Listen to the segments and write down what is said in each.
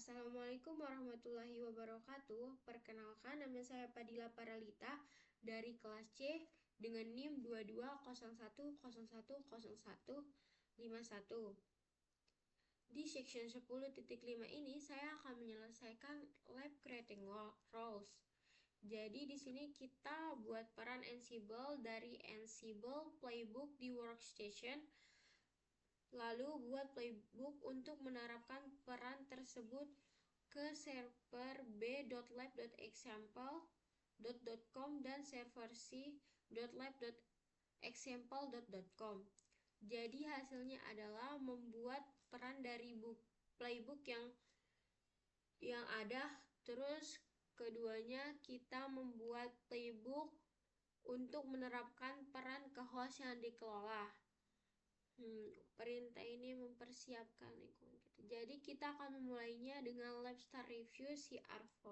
Assalamualaikum warahmatullahi wabarakatuh. Perkenalkan, nama saya Padila Paralita dari kelas C dengan NIM 2201010151. Di section 10.5 ini saya akan menyelesaikan lab creating roles. Jadi di sini kita buat peran Ansible dari Ansible Playbook di workstation. Lalu buat playbook untuk menerapkan peran tersebut ke server b.lab.example.com dan server c.lab.example.com. Jadi hasilnya adalah membuat peran dari playbook yang ada. Terus keduanya kita membuat playbook untuk menerapkan peran ke host yang dikelola. Perintah ini mempersiapkan lingkungan kita. Jadi kita akan memulainya dengan lab start review CR4.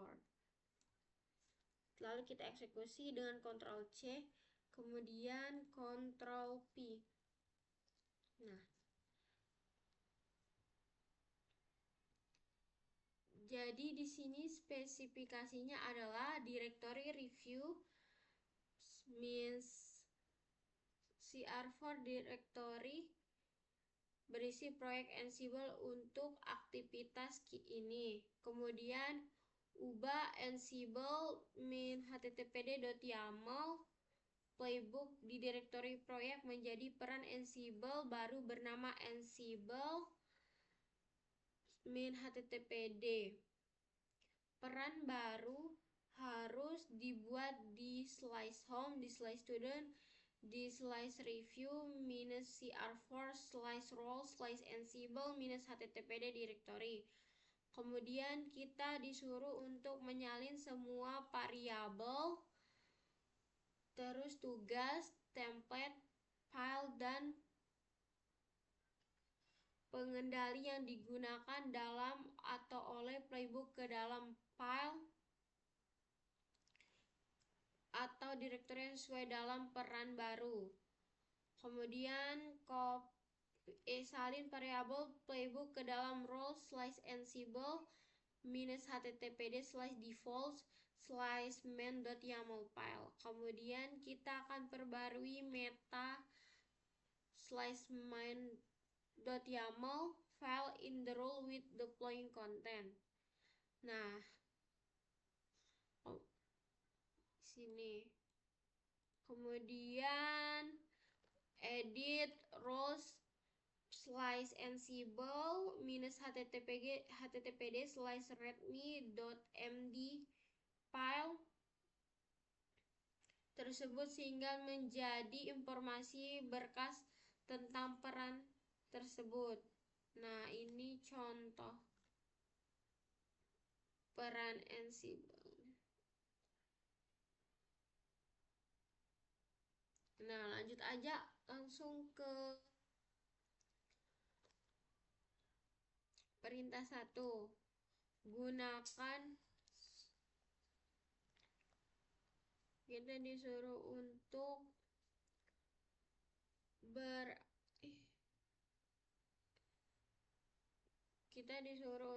Lalu kita eksekusi dengan Ctrl C, kemudian Ctrl P. Nah, jadi di sini spesifikasinya adalah directory review means CR4 directory berisi proyek Ansible untuk aktivitas ini. Kemudian ubah Ansible min httpd.yaml playbook di direktori proyek menjadi peran Ansible baru bernama Ansible min httpd. Peran baru harus dibuat di slice home, di slice student, di slice review minus cr4 slice role slice ansible minus httpd directory. Kemudian kita disuruh untuk menyalin semua variabel, terus tugas, template, file, dan pengendali yang digunakan dalam atau oleh playbook ke dalam file atau direktori yang sesuai dalam peran baru. Kemudian salin variabel playbook ke dalam role slice ansible minus httpd slice default slice main.yaml file. Kemudian kita akan perbarui meta slice main.yaml file in the role with deploying content. Nah, sini. Kemudian edit roles slice ansible minus httpd slice readme.md file tersebut sehingga menjadi informasi berkas tentang peran tersebut. Nah, ini contoh peran Ansible. Nah, lanjut aja langsung ke perintah 1. Gunakan, kita disuruh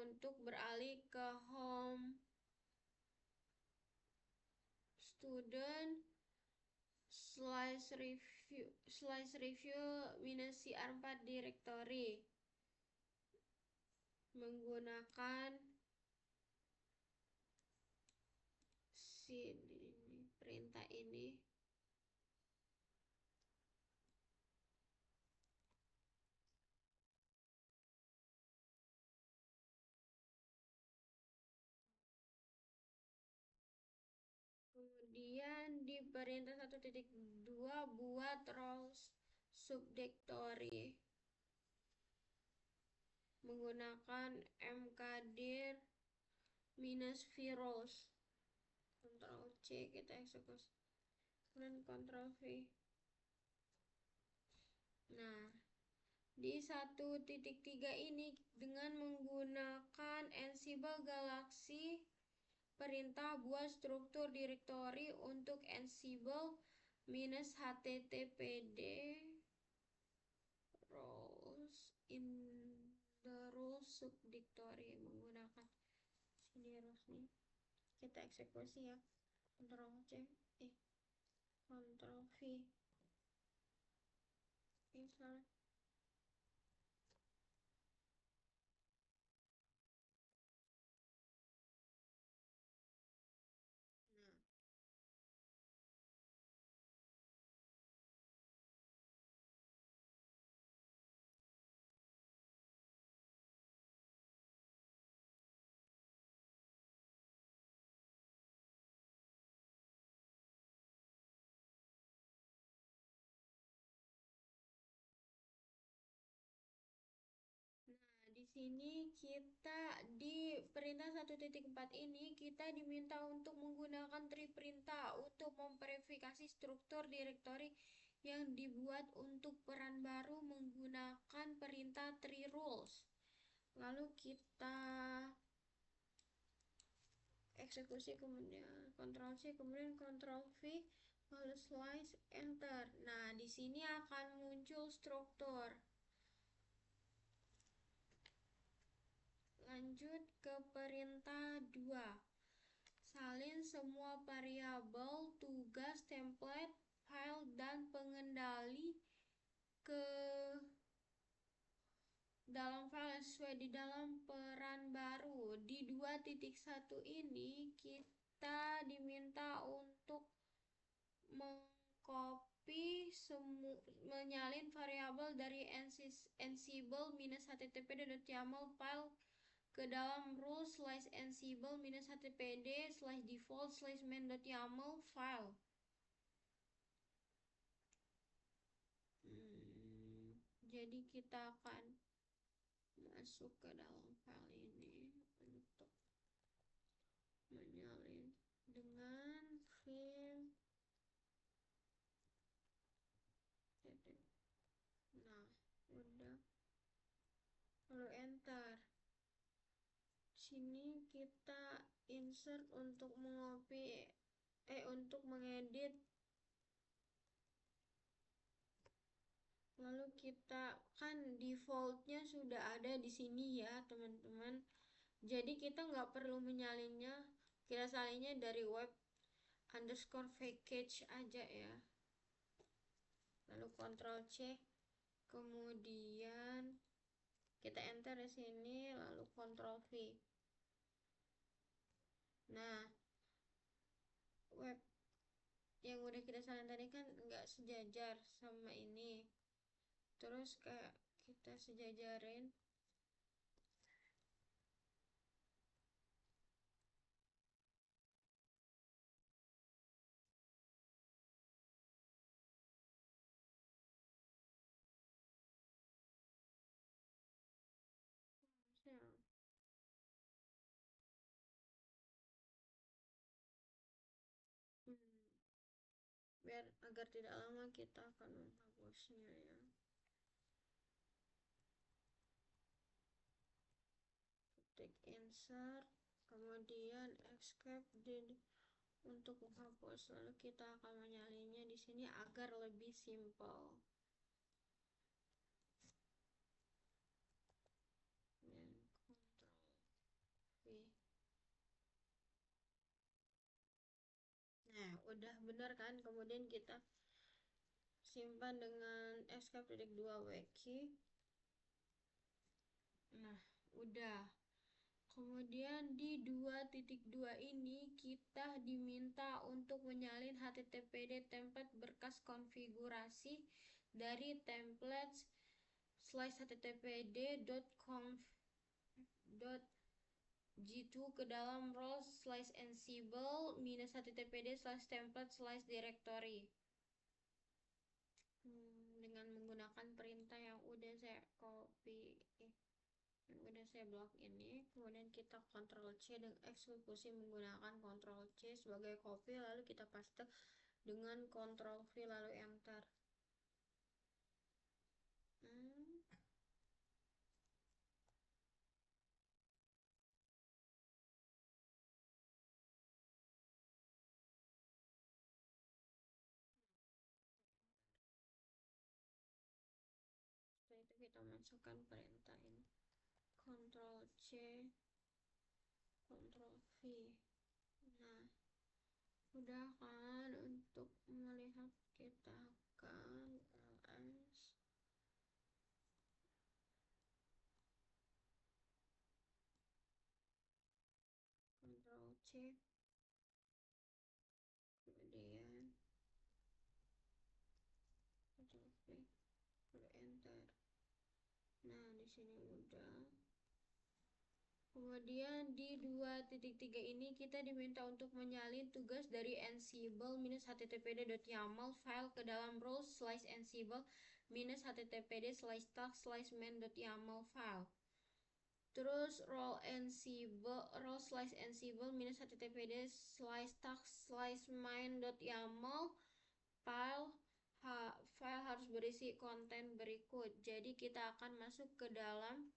untuk beralih ke home student slice review minus cr4 directory menggunakan perintah ini. Kemudian di perintah 1.2 buat roles subdirectory menggunakan mkdir minus vroles. Ctrl C kita eksekusi dan Ctrl V. Nah, di 1.3 ini dengan menggunakan Ansible Galaxy perintah buat struktur directory untuk Ansible minus httpd roles in the role subdirectory menggunakan ini harus nih kita eksekusi ya. Ctrl C, Ctrl V, misalnya. Di sini kita di perintah 1.4 ini kita diminta untuk menggunakan tree perintah untuk memverifikasi struktur direktori yang dibuat untuk peran baru menggunakan perintah tree rules. Lalu kita eksekusi, kemudian Ctrl C, kemudian Ctrl V, lalu slice enter. Nah, di sini akan muncul struktur. Lanjut ke perintah 2. Salin semua variabel, tugas, template, file, dan pengendali ke dalam file yang sesuai di dalam peran baru. Di 2.1 ini kita diminta untuk mengcopy menyalin variabel dari ansible-httpd.yaml file ke dalam rule/ansible-httpd/default/main.yaml file. Jadi kita akan masuk ke dalam file ini untuk menyalin dengan vim. Nah, udah. Lalu enter. Sini kita insert untuk untuk mengedit. Lalu kita kan defaultnya sudah ada di sini ya teman-teman. Jadi kita nggak perlu menyalinnya. Kita salinnya dari web_package aja ya. Lalu Ctrl C, kemudian kita enter di sini, lalu Ctrl V. Nah, web yang udah kita salin tadi kan nggak sejajar sama ini. Terus kayak kita sejajarin. Biar agar tidak lama kita akan menghapusnya ya. Ketik insert, kemudian escape untuk menghapus. Lalu kita akan menyalinnya di sini agar lebih simple. Dan Ctrl V. Nah, udah benar kan? Kemudian kita simpan dengan escape-2wk. Nah, udah. Kemudian di 2.2 ini kita diminta untuk menyalin httpd template berkas konfigurasi dari templates/httpd.conf.g2 ke dalam roles/ansible-httpd/template/directory dengan menggunakan perintah yang udah saya copy yang udah saya blok ini. Kemudian kita Ctrl C dan eksekusi menggunakan Ctrl C sebagai copy, lalu kita paste dengan Ctrl V lalu enter. Setelah itu kita masukkan perintah ini, Ctrl C, Ctrl Nah, udah kan untuk melihat kita akan ls Ctrl C, kemudian Ctrl V, lalu enter. Nah, di sini udah. Kemudian di 2.3 ini kita diminta untuk menyalin tugas dari ansible-httpd.yaml file ke dalam roles/ansible-httpd/task/main.yaml file. Terus roles/ansible/httpd/task/main.yaml file file harus berisi konten berikut. Jadi kita akan masuk ke dalam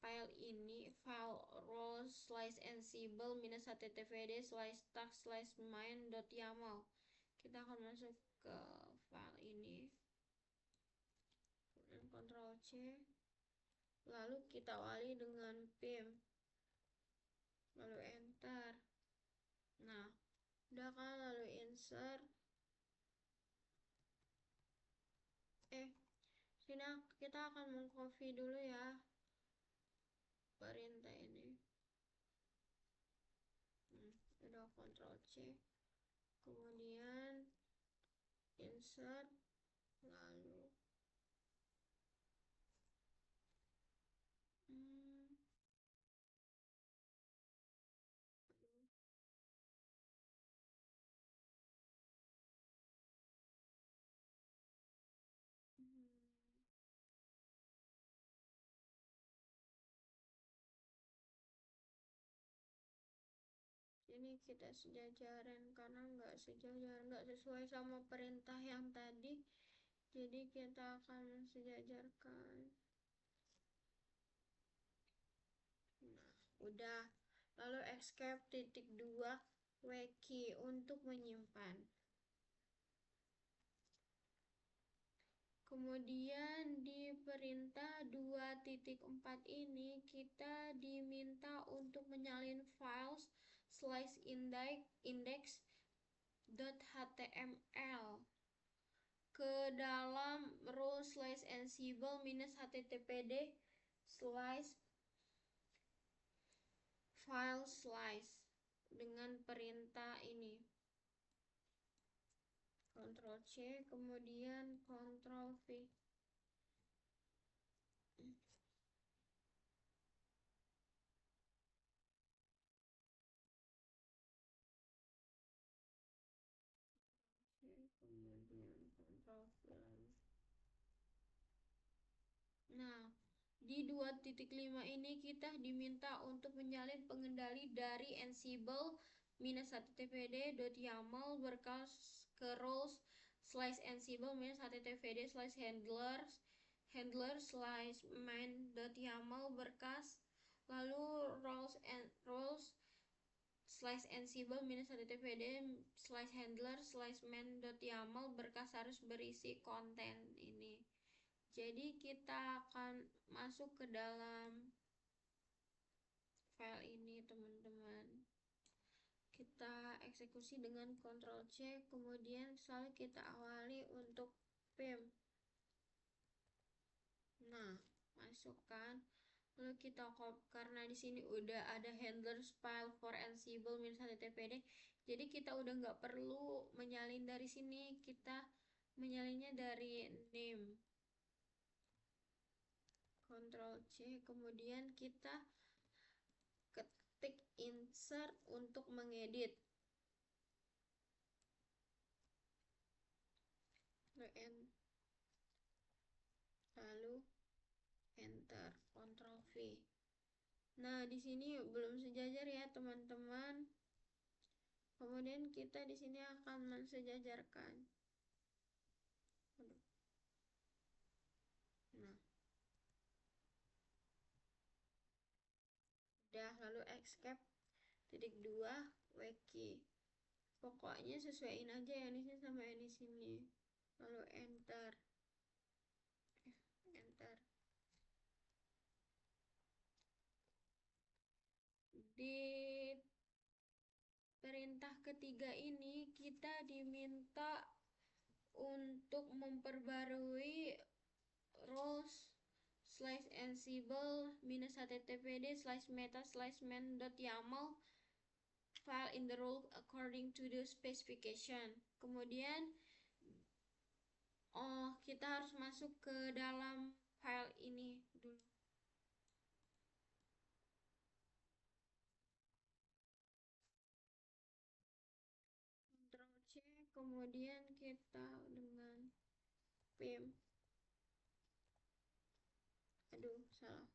file ini, file roles/ansible-httpd/task/main.yaml. Kita akan masuk ke file ini, kemudian Ctrl C, lalu kita awali dengan pim, lalu enter. Nah, udah kan, lalu insert. Sini kita akan mengcopy dulu ya perintah ini. Udah Ctrl C, kemudian insert, lalu ini kita sejajaran karena nggak sejajar, nggak sesuai sama perintah yang tadi, jadi kita akan sejajarkan. Nah, udah, lalu escape titik 2 wiki untuk menyimpan. Kemudian di perintah 2.4 ini kita diminta untuk menyalin files index.html ke dalam row/ansible-httpd/file dengan perintah ini. Ctrl C, kemudian Ctrl V. Kemudian Ctrl V. Nah, di 2.5 ini kita diminta untuk menyalin pengendali dari ansible-httpd.yaml berkas ke roles/ansible-httpd/handler/main.yaml berkas, lalu roles/ansible-httpd/handler/main.yaml berkas harus berisi konten ini. Jadi kita akan masuk ke dalam file ini, teman-teman. Kita eksekusi dengan Ctrl C, kemudian selalu kita awali untuk pim. Nah, masukkan. Lalu kita copy, karena di sini udah ada handlers file for ansible-httpd, jadi kita udah nggak perlu menyalin dari sini, kita menyalinnya dari name. Ctrl C, kemudian kita ketik insert untuk mengedit, lalu enter, Ctrl V. Nah, di sini belum sejajar ya, teman-teman. Kemudian kita di sini akan mensejajarkan. Nah, udah, lalu escape titik 2 wiki. Pokoknya sesuaiin aja yang di sini sama yang di sini. Lalu enter. Di perintah ketiga ini kita diminta untuk memperbarui roles slash ansible minus httpd slash meta slash main.yaml file in the role according to the specification. Kemudian kita harus masuk ke dalam file ini dulu. Ctrl C, kemudian kita dengan pim. Aduh, salah.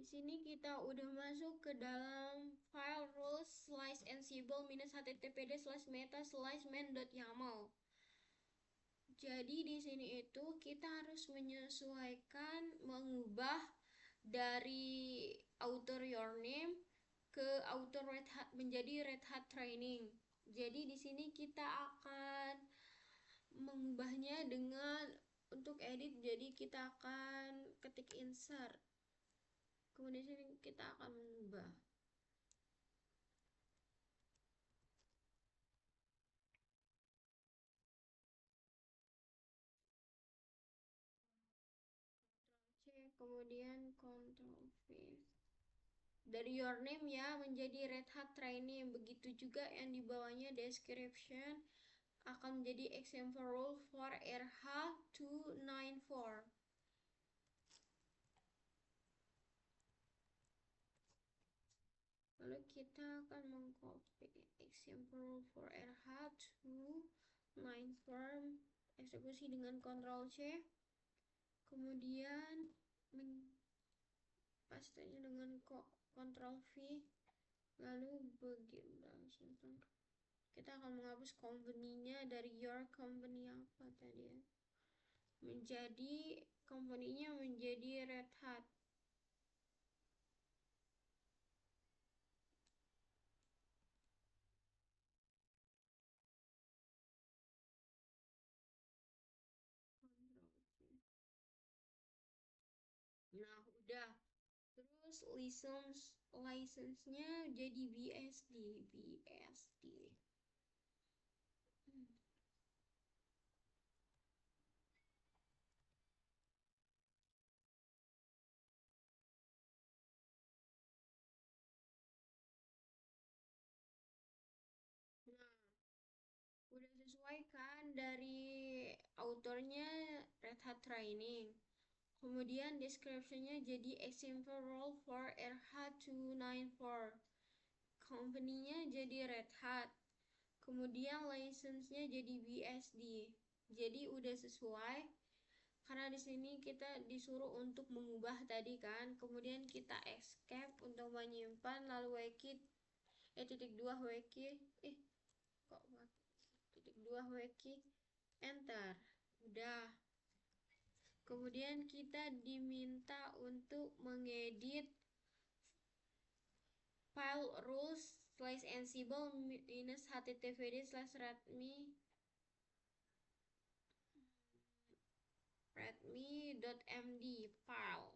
Di sini kita udah masuk ke dalam file rules slash ansible minus httpd slash meta slash main.yaml. Jadi di sini itu kita harus menyesuaikan, mengubah dari author your name ke author Red Hat menjadi Red Hat Training. Jadi di sini kita akan mengubahnya dengan untuk edit, jadi kita akan ketik insert. Kemudian sini kita akan mengubah. C, kemudian Ctrl V. Dari your name ya menjadi Red Hat Training. Begitu juga yang di bawahnya description akan menjadi example rule for RH294. Lalu kita akan mengcopy example rule for RH294, eksekusi dengan Ctrl C, kemudian pastanya dengan Ctrl V, lalu kita akan menghapus company-nya dari your company apa tadi ya, menjadi company-nya menjadi Red Hat. Nah, udah. Terus license-nya jadi BSD. Nah, udah sesuai kan dari autornya Red Hat Training. Kemudian description-nya jadi example role for RH294. Company-nya jadi Red Hat. Kemudian license-nya jadi BSD. Jadi udah sesuai. Karena di sini kita disuruh untuk mengubah tadi kan. Kemudian kita escape untuk menyimpan, lalu titik 2 wiki kok titik 2 wiki enter. Udah. Kemudian kita diminta untuk mengedit file rules slash ansible minus httpd slash readme.md file.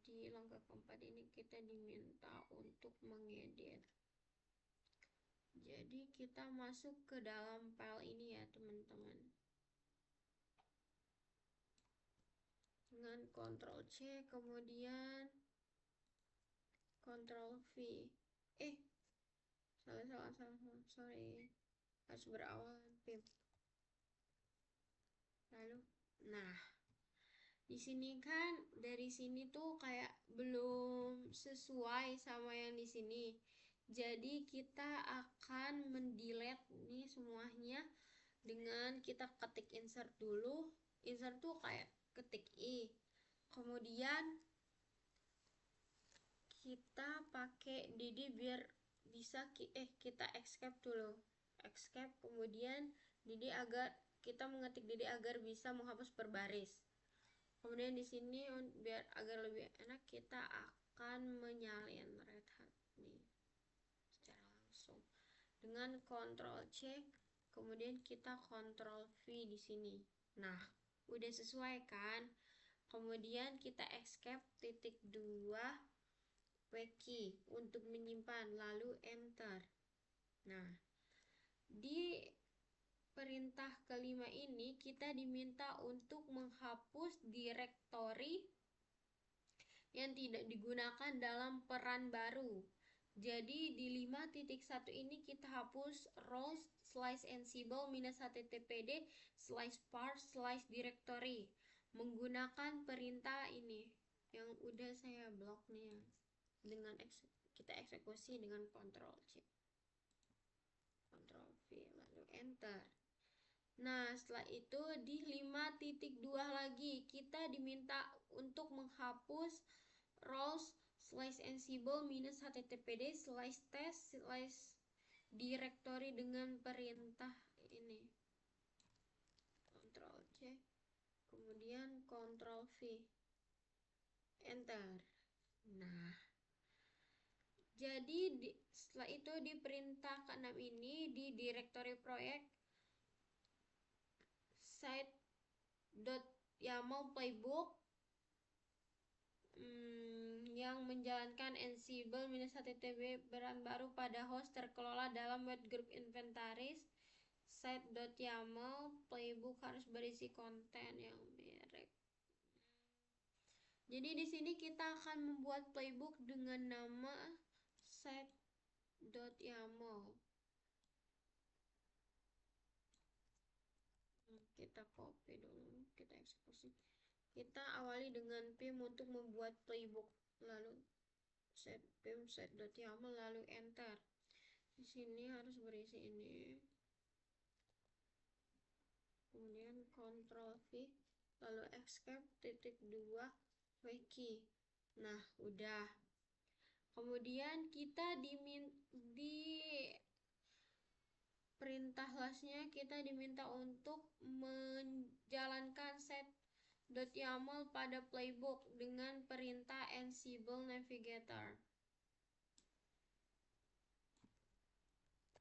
Di langkah keempat ini kita diminta untuk mengedit. Jadi kita masuk ke dalam file ini ya teman-teman. Dengan Ctrl C kemudian Ctrl V. Salah, sorry. Harus berawal pim. Lalu, nah, di sini kan dari sini tuh kayak belum sesuai sama yang di sini. Jadi kita akan mendelete nih semuanya dengan kita ketik insert dulu. Insert tuh kayak ketik I. Kemudian kita pakai DD biar bisa kita escape dulu. Escape, kemudian DD agar kita mengetik DD agar bisa menghapus berbaris. Kemudian di sini biar agar lebih enak kita akan menyalin Red Hat nih secara langsung dengan Ctrl C, kemudian kita Ctrl V di sini. Nah, udah sesuai kan? Kemudian kita escape titik 2 key untuk menyimpan, lalu enter. Nah, di perintah kelima ini kita diminta untuk menghapus direktori yang tidak digunakan dalam peran baru. Jadi di 5.1 ini kita hapus roles slash ansible minus httpd slash parse slash directory menggunakan perintah ini yang udah saya blok nih, dengan kita eksekusi dengan Ctrl C, Ctrl V, lalu enter. Nah, setelah itu di 5.2 lagi kita diminta untuk menghapus roles slash ansible minus httpd slash test slash directory dengan perintah ini Ctrl C, kemudian Ctrl V, enter. Nah, jadi setelah itu di perintah ke-6 ini di directory proyek site.yaml playbook yang menjalankan Ansible minus HTTP peran baru pada host terkelola dalam web group inventaris. Site.yaml playbook harus berisi konten yang mirip. Jadi di sini kita akan membuat playbook dengan nama site.yaml. Kita copy dulu, kita eksekusi. Kita awali dengan pim untuk membuat playbook, lalu set pim set.yaml, lalu enter. Di sini harus berisi ini. Kemudian Ctrl V, lalu escape titik 2 key. Nah, udah. Kemudian kita di perintah lastnya kita diminta untuk menjalankan set.yaml pada playbook dengan perintah Ansible Navigator.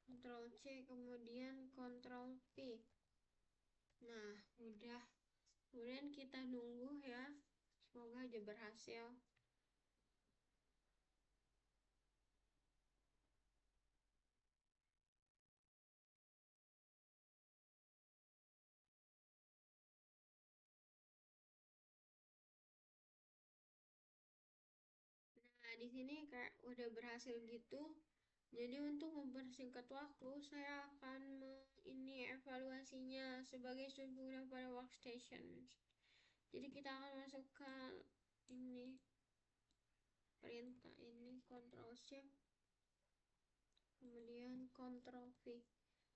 Ctrl C, kemudian Ctrl V. Nah, udah. Kemudian kita nunggu ya. Semoga aja berhasil. Nah, di sini kayak udah berhasil gitu. Jadi untuk mempersingkat waktu, saya akan ini evaluasinya sebagai pengguna pada workstation. Jadi kita akan masukkan ini perintah ini Ctrl C, kemudian Ctrl V,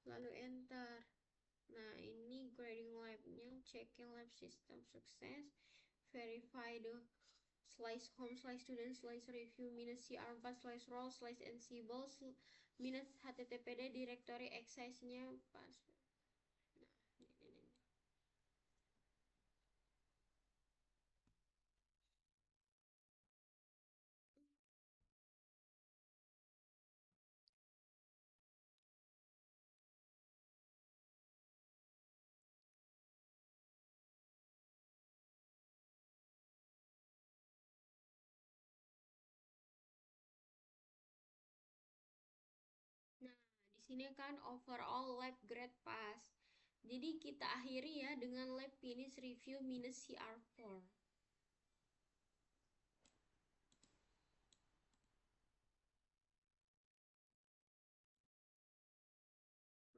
lalu enter. Nah, ini grading lab-nya, checking lab system sukses, verify the slash home slash student slash review minus cr4 slash roll slash ansible minus httpd directory access-nya pas. Nah, ini. Nah, di sini kan overall lab grade pass. Jadi kita akhiri ya dengan lab finish review minus CR4.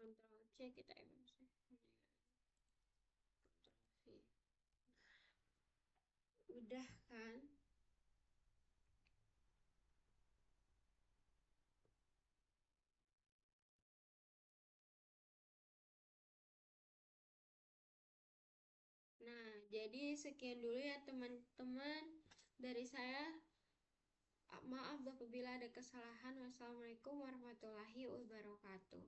Ctrl C kita evaluasi. Ctrl V. Udah kan? Nah, jadi sekian dulu ya teman-teman dari saya Maaf apabila ada kesalahan. Wassalamualaikum warahmatullahi wabarakatuh.